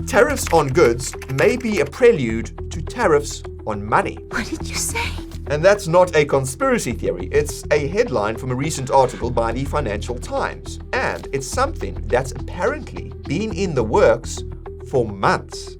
Tariffs on goods may be a prelude to tariffs on money. What did you say? And that's not a conspiracy theory. It's a headline from a recent article by the Financial Times. And it's something that's apparently been in the works for months.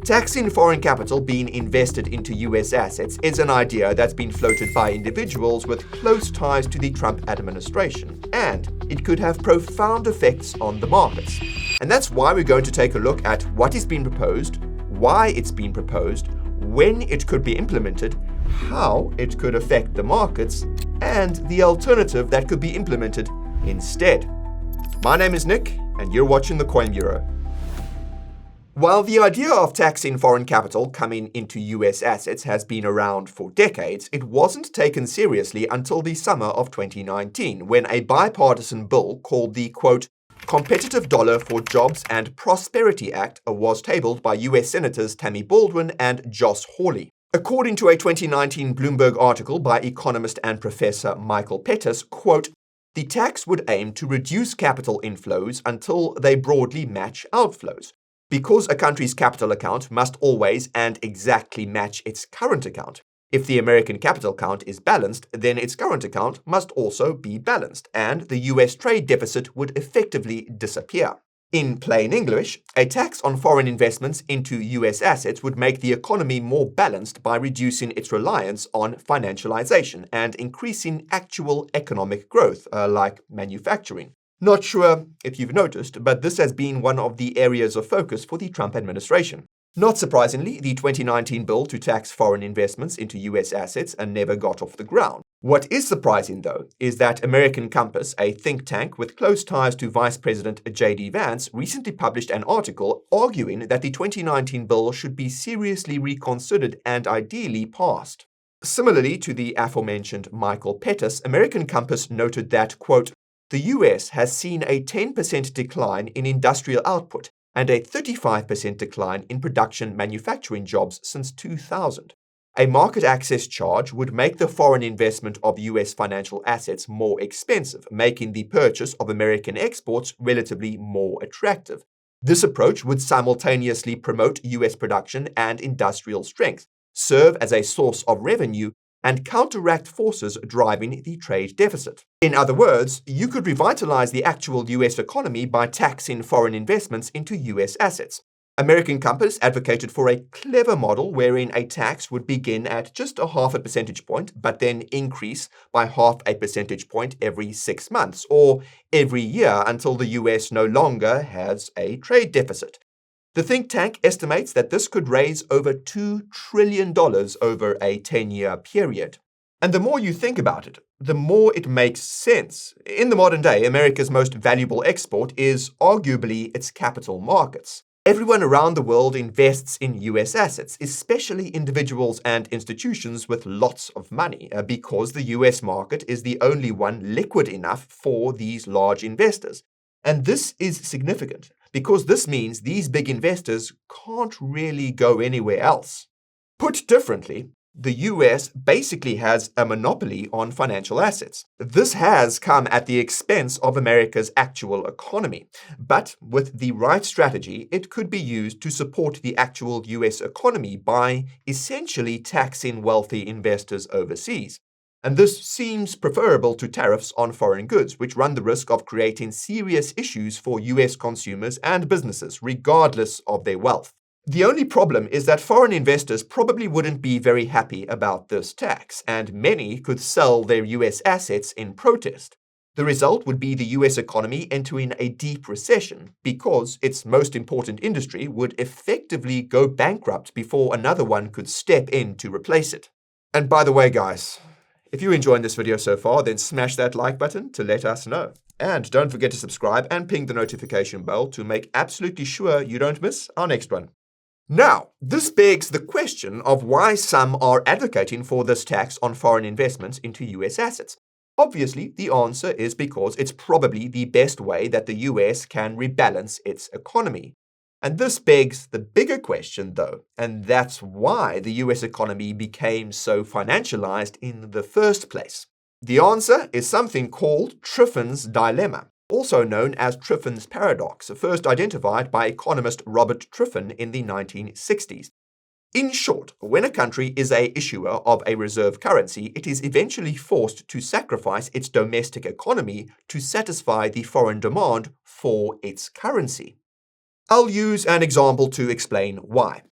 Taxing foreign capital being invested into US assets is an idea that's been floated by individuals with close ties to the Trump administration, and it could have profound effects on the markets. And that's why we're going to take a look at what is being proposed, why it's being proposed, when it could be implemented, how it could affect the markets, and the alternative that could be implemented instead. My name is Nick, and you're watching the Coin Bureau. While the idea of taxing foreign capital coming into US assets has been around for decades, it wasn't taken seriously until the summer of 2019, when a bipartisan bill called the, quote, Competitive Dollar for Jobs and Prosperity Act was tabled by US Senators Tammy Baldwin and Josh Hawley. According to a 2019 Bloomberg article by economist and professor Michael Pettis, quote, the tax would aim to reduce capital inflows until they broadly match outflows. Because a country's capital account must always and exactly match its current account. If the American capital account is balanced, then its current account must also be balanced, and the US trade deficit would effectively disappear. In plain English, a tax on foreign investments into US assets would make the economy more balanced by reducing its reliance on financialization and increasing actual economic growth, like manufacturing. Not sure if you've noticed, but this has been one of the areas of focus for the Trump administration. Not surprisingly, the 2019 bill to tax foreign investments into US assets never got off the ground. What is surprising, though, is that American Compass, a think tank with close ties to Vice President J.D. Vance, recently published an article arguing that the 2019 bill should be seriously reconsidered and ideally passed. Similarly to the aforementioned Michael Pettis, American Compass noted that, quote, the US has seen a 10% decline in industrial output and a 35% decline in production manufacturing jobs since 2000. A market access charge would make the foreign investment of US financial assets more expensive, making the purchase of American exports relatively more attractive. This approach would simultaneously promote US production and industrial strength, serve as a source of revenue, and counteract forces driving the trade deficit. In other words, you could revitalize the actual US economy by taxing foreign investments into US assets. American Compass advocated for a clever model wherein a tax would begin at just a 0.5 percentage point, but then increase by 0.5 percentage point every 6 months, or every year until the US no longer has a trade deficit. The think tank estimates that this could raise over $2 trillion over a 10-year period. And the more you think about it, the more it makes sense. In the modern day, America's most valuable export is arguably its capital markets. Everyone around the world invests in US assets, especially individuals and institutions with lots of money, because the US market is the only one liquid enough for these large investors. And this is significant, because this means these big investors can't really go anywhere else. Put differently, the US basically has a monopoly on financial assets. This has come at the expense of America's actual economy, but with the right strategy, it could be used to support the actual US economy by essentially taxing wealthy investors overseas. And this seems preferable to tariffs on foreign goods, which run the risk of creating serious issues for US consumers and businesses, regardless of their wealth. The only problem is that foreign investors probably wouldn't be very happy about this tax, and many could sell their US assets in protest. The result would be the US economy entering a deep recession because its most important industry would effectively go bankrupt before another one could step in to replace it. And by the way, guys, if you're enjoying this video so far, then smash that like button to let us know. And don't forget to subscribe and ping the notification bell to make absolutely sure you don't miss our next one. Now, this begs the question of why some are advocating for this tax on foreign investments into US assets. Obviously, the answer is because it's probably the best way that the US can rebalance its economy. And this begs the bigger question, though, and that's why the US economy became so financialized in the first place. The answer is something called Triffin's dilemma. also known as Triffin's paradox, first identified by economist Robert Triffin in the 1960s. In short, when a country is an issuer of a reserve currency, it is eventually forced to sacrifice its domestic economy to satisfy the foreign demand for its currency. I'll use an example to explain why.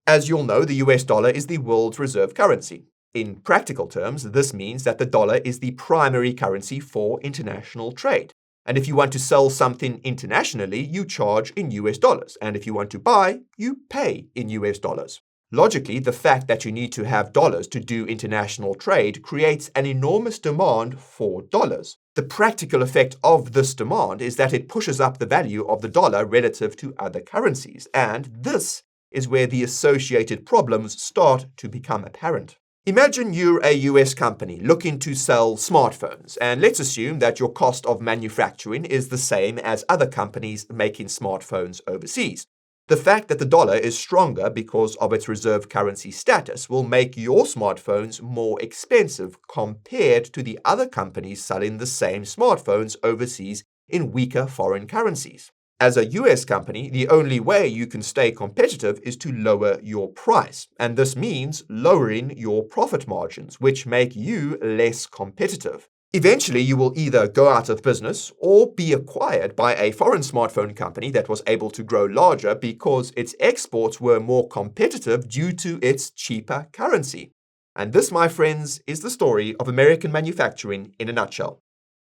As you'll know, the US dollar is the world's reserve currency. In practical terms, this means that the dollar is the primary currency for international trade. And if you want to sell something internationally, you charge in US dollars. And if you want to buy, you pay in US dollars. Logically, the fact that you need to have dollars to do international trade creates an enormous demand for dollars. The practical effect of this demand is that it pushes up the value of the dollar relative to other currencies, and this is where the associated problems start to become apparent. Imagine you're a US company looking to sell smartphones, and let's assume that your cost of manufacturing is the same as other companies making smartphones overseas. The fact that the dollar is stronger because of its reserve currency status will make your smartphones more expensive compared to the other companies selling the same smartphones overseas in weaker foreign currencies. As a US company, the only way you can stay competitive is to lower your price, and this means lowering your profit margins, which make you less competitive. Eventually, you will either go out of business or be acquired by a foreign smartphone company that was able to grow larger because its exports were more competitive due to its cheaper currency. And this, my friends, is the story of American manufacturing in a nutshell.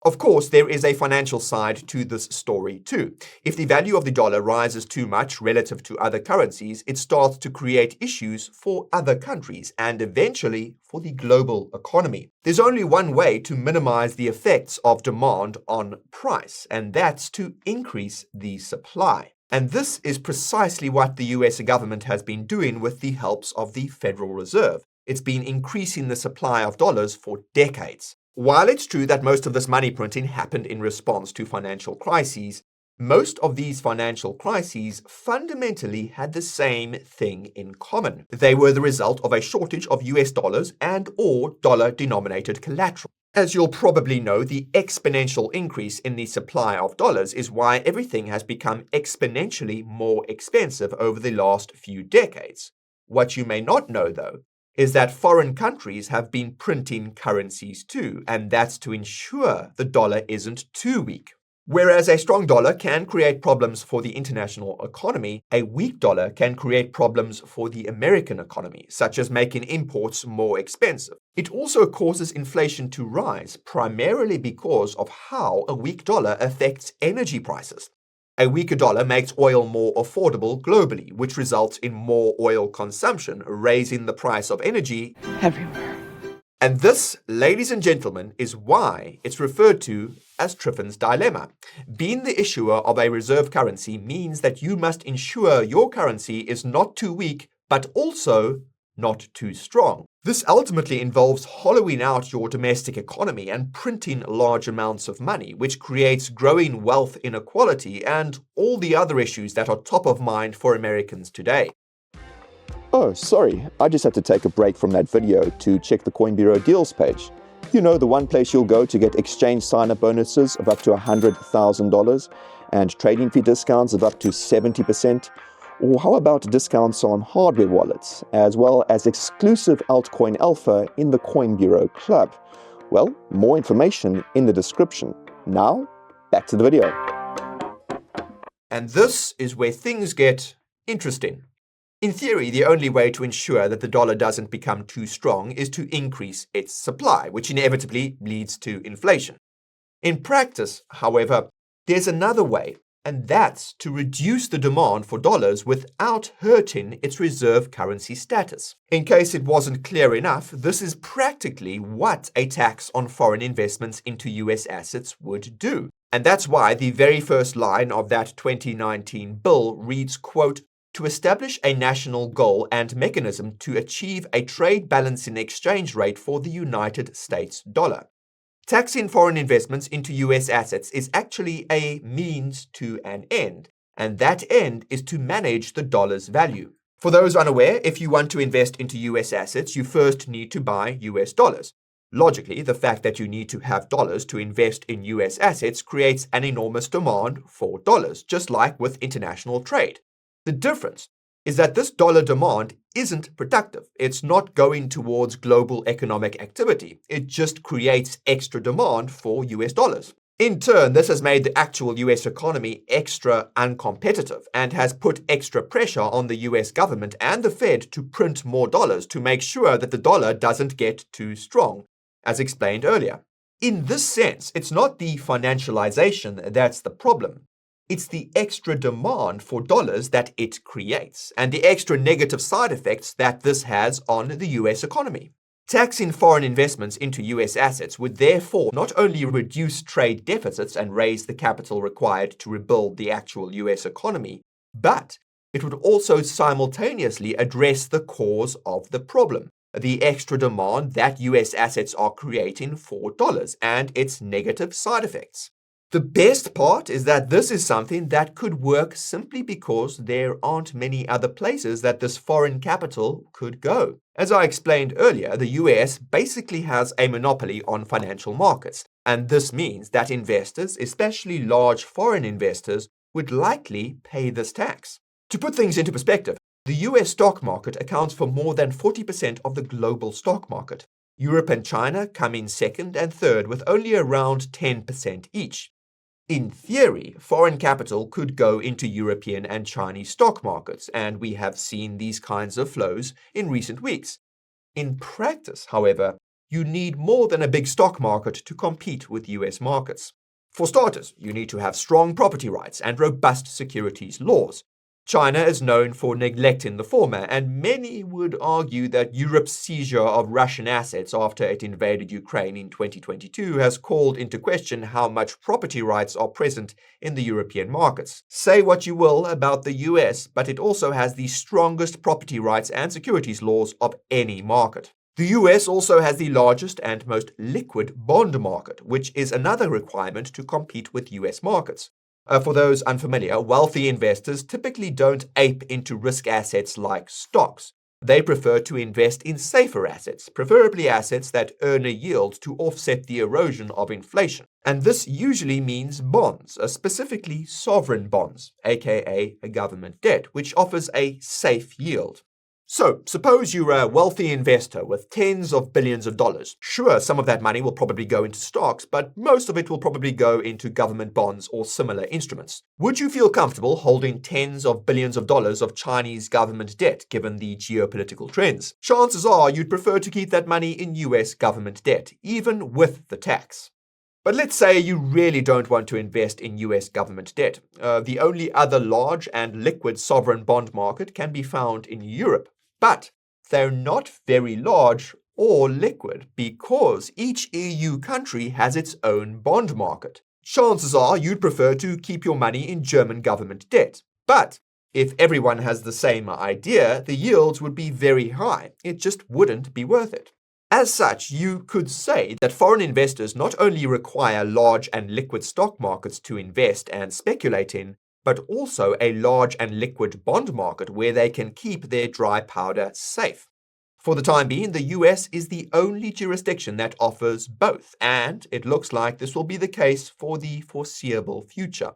Of course, there is a financial side to this story too. If the value of the dollar rises too much relative to other currencies, it starts to create issues for other countries and eventually for the global economy. There's only one way to minimize the effects of demand on price, and that's to increase the supply. And this is precisely what the US government has been doing with the helps of the Federal Reserve. It's been increasing the supply of dollars for decades. While it's true that most of this money printing happened in response to financial crises, most of these financial crises fundamentally had the same thing in common. They were the result of a shortage of US dollars and/or dollar-denominated collateral. As you'll probably know, the exponential increase in the supply of dollars is why everything has become exponentially more expensive over the last few decades. What you may not know, though, is that foreign countries have been printing currencies too, and that's to ensure the dollar isn't too weak. Whereas a strong dollar can create problems for the international economy, a weak dollar can create problems for the American economy, such as making imports more expensive. It also causes inflation to rise, primarily because of how a weak dollar affects energy prices. A weaker dollar makes oil more affordable globally, which results in more oil consumption, raising the price of energy everywhere. And this, ladies and gentlemen, is why it's referred to as Triffin's dilemma. Being the issuer of a reserve currency means that you must ensure your currency is not too weak, but also not too strong. This ultimately involves hollowing out your domestic economy and printing large amounts of money, which creates growing wealth inequality and all the other issues that are top of mind for Americans today. Oh, sorry, I just had to take a break from that video to check the Coin Bureau deals page. You know, the one place you'll go to get exchange sign-up bonuses of up to $100,000 and trading fee discounts of up to 70%. Or how about discounts on hardware wallets, as well as exclusive altcoin alpha in the Coin Bureau Club? Well, more information in the description. Now, back to the video. And this is where things get interesting. In theory, the only way to ensure that the dollar doesn't become too strong is to increase its supply, which inevitably leads to inflation. In practice, however, there's another way, and that's to reduce the demand for dollars without hurting its reserve currency status. In case it wasn't clear enough, this is practically what a tax on foreign investments into US assets would do. And that's why the very first line of that 2019 bill reads, quote, "To establish a national goal and mechanism to achieve a trade balancing exchange rate for the United States dollar." Taxing foreign investments into US assets is actually a means to an end, and that end is to manage the dollar's value. For those unaware, if you want to invest into US assets, you first need to buy US dollars. Logically, the fact that you need to have dollars to invest in US assets creates an enormous demand for dollars, just like with international trade. The difference is that this dollar demand isn't productive. It's not going towards global economic activity. It just creates extra demand for US dollars. In turn, this has made the actual US economy extra uncompetitive and has put extra pressure on the US government and the Fed to print more dollars to make sure that the dollar doesn't get too strong, as explained earlier. In this sense, it's not the financialization that's the problem. It's the extra demand for dollars that it creates, and the extra negative side effects that this has on the US economy. Taxing foreign investments into US assets would therefore not only reduce trade deficits and raise the capital required to rebuild the actual US economy, but it would also simultaneously address the cause of the problem, the extra demand that US assets are creating for dollars and its negative side effects. The best part is that this is something that could work simply because there aren't many other places that this foreign capital could go. As I explained earlier, the US basically has a monopoly on financial markets, and this means that investors, especially large foreign investors, would likely pay this tax. To put things into perspective, the US stock market accounts for more than 40% of the global stock market. Europe and China come in second and third with only around 10% each. In theory, foreign capital could go into European and Chinese stock markets, and we have seen these kinds of flows in recent weeks. In practice, however, you need more than a big stock market to compete with US markets. For starters, you need to have strong property rights and robust securities laws. China is known for neglecting the former, and many would argue that Europe's seizure of Russian assets after it invaded Ukraine in 2022 has called into question how much property rights are present in the European markets. Say what you will about the US, but it also has the strongest property rights and securities laws of any market. The US also has the largest and most liquid bond market, which is another requirement to compete with US markets. For those unfamiliar, wealthy investors typically don't ape into risk assets like stocks. They prefer to invest in safer assets, preferably assets that earn a yield to offset the erosion of inflation. And this usually means bonds, specifically sovereign bonds, aka a government debt, which offers a safe yield. So, suppose you're a wealthy investor with tens of billions of dollars. Sure, some of that money will probably go into stocks, but most of it will probably go into government bonds or similar instruments. Would you feel comfortable holding tens of billions of dollars of Chinese government debt given the geopolitical trends? Chances are you'd prefer to keep that money in US government debt, even with the tax. But let's say you really don't want to invest in US government debt. The only other large and liquid sovereign bond market can be found in Europe. But they're not very large or liquid because each EU country has its own bond market. Chances are you'd prefer to keep your money in German government debt. But if everyone has the same idea, the yields would be very high. It just wouldn't be worth it. As such, you could say that foreign investors not only require large and liquid stock markets to invest and speculate in, but also a large and liquid bond market where they can keep their dry powder safe. For the time being, the US is the only jurisdiction that offers both, and it looks like this will be the case for the foreseeable future.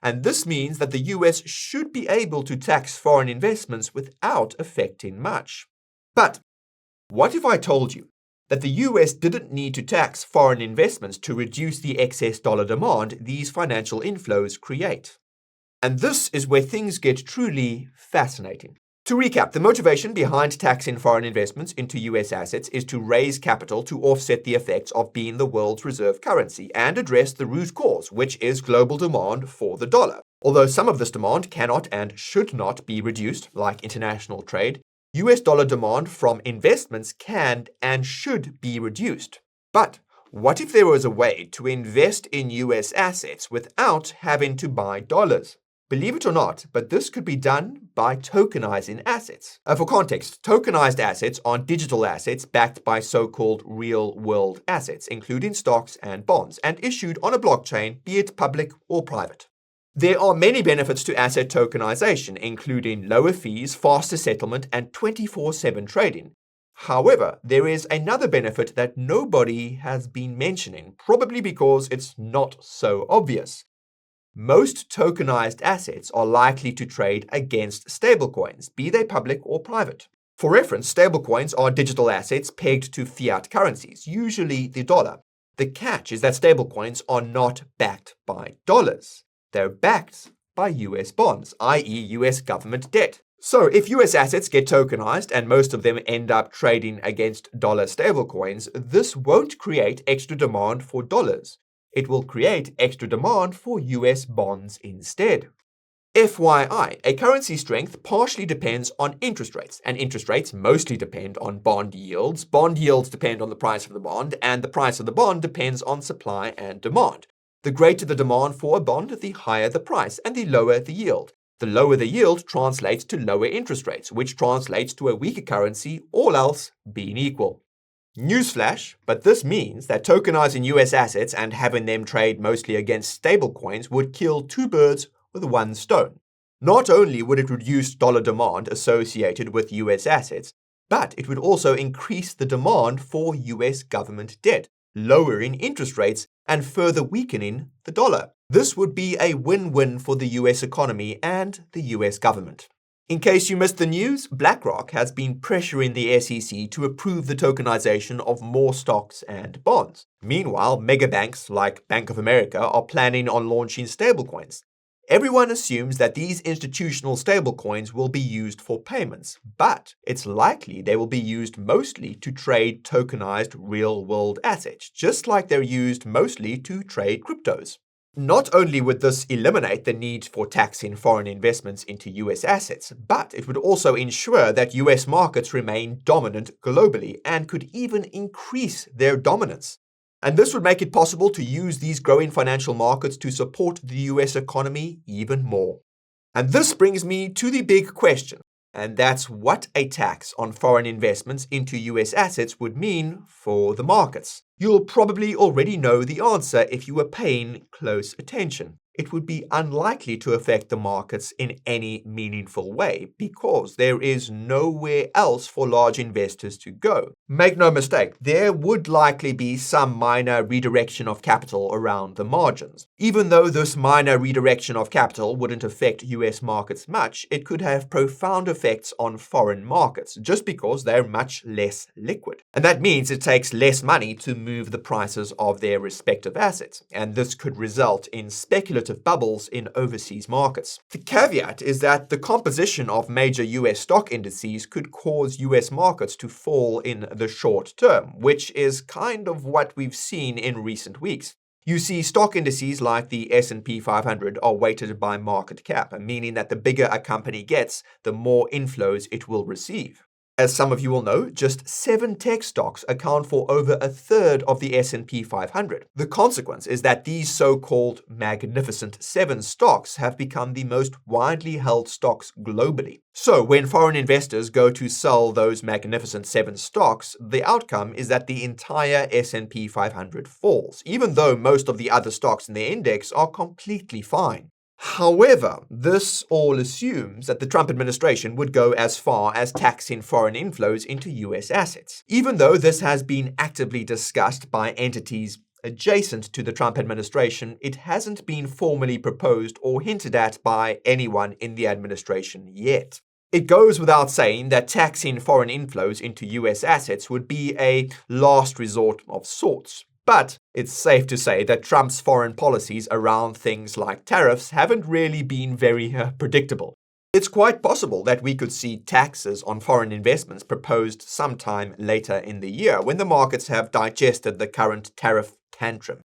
And this means that the US should be able to tax foreign investments without affecting much. But what if I told you that the US didn't need to tax foreign investments to reduce the excess dollar demand these financial inflows create? And this is where things get truly fascinating. To recap, the motivation behind taxing foreign investments into US assets is to raise capital to offset the effects of being the world's reserve currency and address the root cause, which is global demand for the dollar. Although some of this demand cannot and should not be reduced, like international trade, US dollar demand from investments can and should be reduced. But what if there was a way to invest in US assets without having to buy dollars? Believe it or not, but this could be done by tokenizing assets. For context, tokenized assets are digital assets backed by so-called real-world assets, including stocks and bonds, and issued on a blockchain, be it public or private. There are many benefits to asset tokenization, including lower fees, faster settlement, and 24/7 trading. However, there is another benefit that nobody has been mentioning, probably because it's not so obvious. Most tokenized assets are likely to trade against stablecoins, be they public or private. For reference, stablecoins are digital assets pegged to fiat currencies, usually the dollar. The catch is that stablecoins are not backed by dollars. They're backed by US bonds, i.e. US government debt. So if US assets get tokenized and most of them end up trading against dollar stablecoins, this won't create extra demand for dollars. It will create extra demand for US bonds instead. FYI, a currency strength partially depends on interest rates, and interest rates mostly depend on bond yields. Bond yields depend on the price of the bond, and the price of the bond depends on supply and demand. The greater the demand for a bond, the higher the price, and the lower the yield. The lower the yield translates to lower interest rates, which translates to a weaker currency, all else being equal. Newsflash, but this means that tokenizing US assets and having them trade mostly against stablecoins would kill two birds with one stone. Not only would it reduce dollar demand associated with US assets, but it would also increase the demand for US government debt, lowering interest rates and further weakening the dollar. This would be a win-win for the US economy and the US government. In case you missed the news, BlackRock has been pressuring the SEC to approve the tokenization of more stocks and bonds. Meanwhile, megabanks like Bank of America are planning on launching stablecoins. Everyone assumes that these institutional stablecoins will be used for payments, but it's likely they will be used mostly to trade tokenized real-world assets, just like they're used mostly to trade cryptos. Not only would this eliminate the need for taxing foreign investments into US assets, but it would also ensure that US markets remain dominant globally and could even increase their dominance. And this would make it possible to use these growing financial markets to support the US economy even more. And this brings me to the big question, and that's what a tax on foreign investments into US assets would mean for the markets. You'll probably already know the answer if you were paying close attention. It would be unlikely to affect the markets in any meaningful way because there is nowhere else for large investors to go. Make no mistake, there would likely be some minor redirection of capital around the margins. Even though this minor redirection of capital wouldn't affect US markets much, it could have profound effects on foreign markets just because they're much less liquid. And that means it takes less money to move the prices of their respective assets, and this could result in speculative bubbles in overseas markets. The caveat is that the composition of major US stock indices could cause US markets to fall in the short term, which is kind of what we've seen in recent weeks. You see, stock indices like the S&P 500 are weighted by market cap, meaning that the bigger a company gets, the more inflows it will receive. As some of you will know, just 7 tech stocks account for over a third of the S&P 500. The consequence is that these so-called Magnificent 7 stocks have become the most widely held stocks globally. So when foreign investors go to sell those Magnificent 7 stocks, the outcome is that the entire S&P 500 falls, even though most of the other stocks in the index are completely fine. However, this all assumes that the Trump administration would go as far as taxing foreign inflows into US assets. Even though this has been actively discussed by entities adjacent to the Trump administration, it hasn't been formally proposed or hinted at by anyone in the administration yet. It goes without saying that taxing foreign inflows into US assets would be a last resort of sorts. But it's safe to say that Trump's foreign policies around things like tariffs haven't really been very predictable. It's quite possible that we could see taxes on foreign investments proposed sometime later in the year when the markets have digested the current tariff tantrum.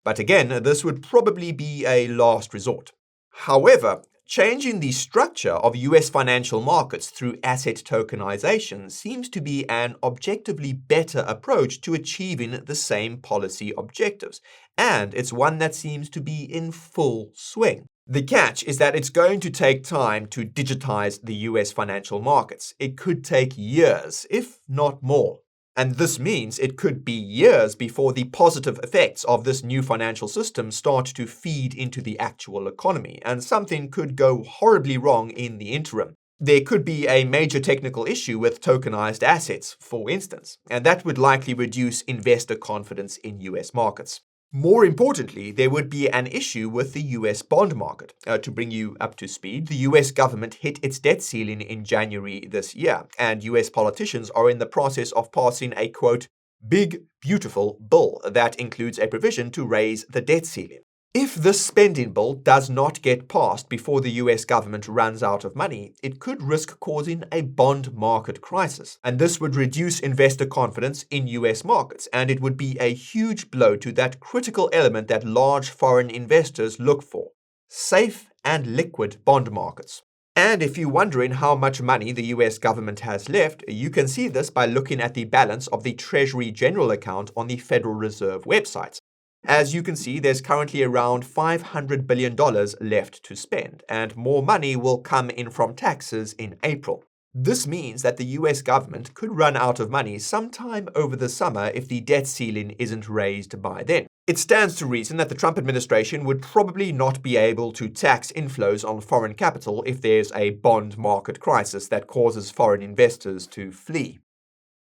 But again, this would probably be a last resort. However, changing the structure of US financial markets through asset tokenization seems to be an objectively better approach to achieving the same policy objectives, and it's one that seems to be in full swing. The catch is that it's going to take time to digitize the US financial markets. It could take years, if not more. And this means it could be years before the positive effects of this new financial system start to feed into the actual economy, and something could go horribly wrong in the interim. There could be a major technical issue with tokenized assets, for instance, and that would likely reduce investor confidence in US markets. More importantly, there would be an issue with the US bond market. To bring you up to speed, the US government hit its debt ceiling in January this year, and US politicians are in the process of passing a, quote, big, beautiful bill that includes a provision to raise the debt ceiling. If this spending bill does not get passed before the US government runs out of money, it could risk causing a bond market crisis. And this would reduce investor confidence in US markets, and it would be a huge blow to that critical element that large foreign investors look for: safe and liquid bond markets. And if you're wondering how much money the US government has left, you can see this by looking at the balance of the Treasury General account on the Federal Reserve website. As you can see, there's currently around $500 billion left to spend, and more money will come in from taxes in April. This means that the US government could run out of money sometime over the summer if the debt ceiling isn't raised by then. It stands to reason that the Trump administration would probably not be able to tax inflows on foreign capital if there's a bond market crisis that causes foreign investors to flee.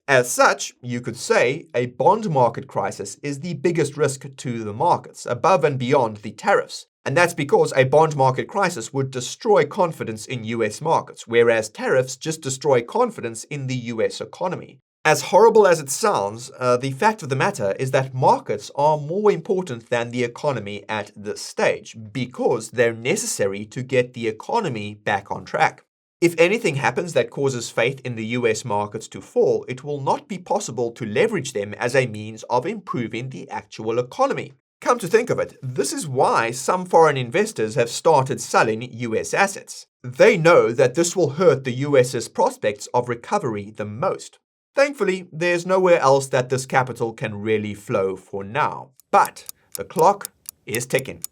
As such, you could say a bond market crisis is the biggest risk to the markets, above and beyond the tariffs. And that's because a bond market crisis would destroy confidence in US markets, whereas tariffs just destroy confidence in the US economy. As horrible as it sounds, the fact of the matter is that markets are more important than the economy at this stage, because they're necessary to get the economy back on track. If anything happens that causes faith in the US markets to fall, it will not be possible to leverage them as a means of improving the actual economy. Come to think of it, this is why some foreign investors have started selling US assets. They know that this will hurt the US's prospects of recovery the most. Thankfully, there's nowhere else that this capital can really flow for now. But the clock is ticking.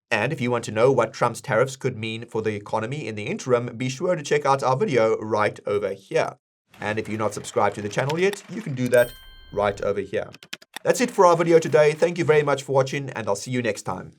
And if you want to know what Trump's tariffs could mean for the economy in the interim, be sure to check out our video right over here. And if you're not subscribed to the channel yet, you can do that right over here. That's it for our video today. Thank you very much for watching, and I'll see you next time.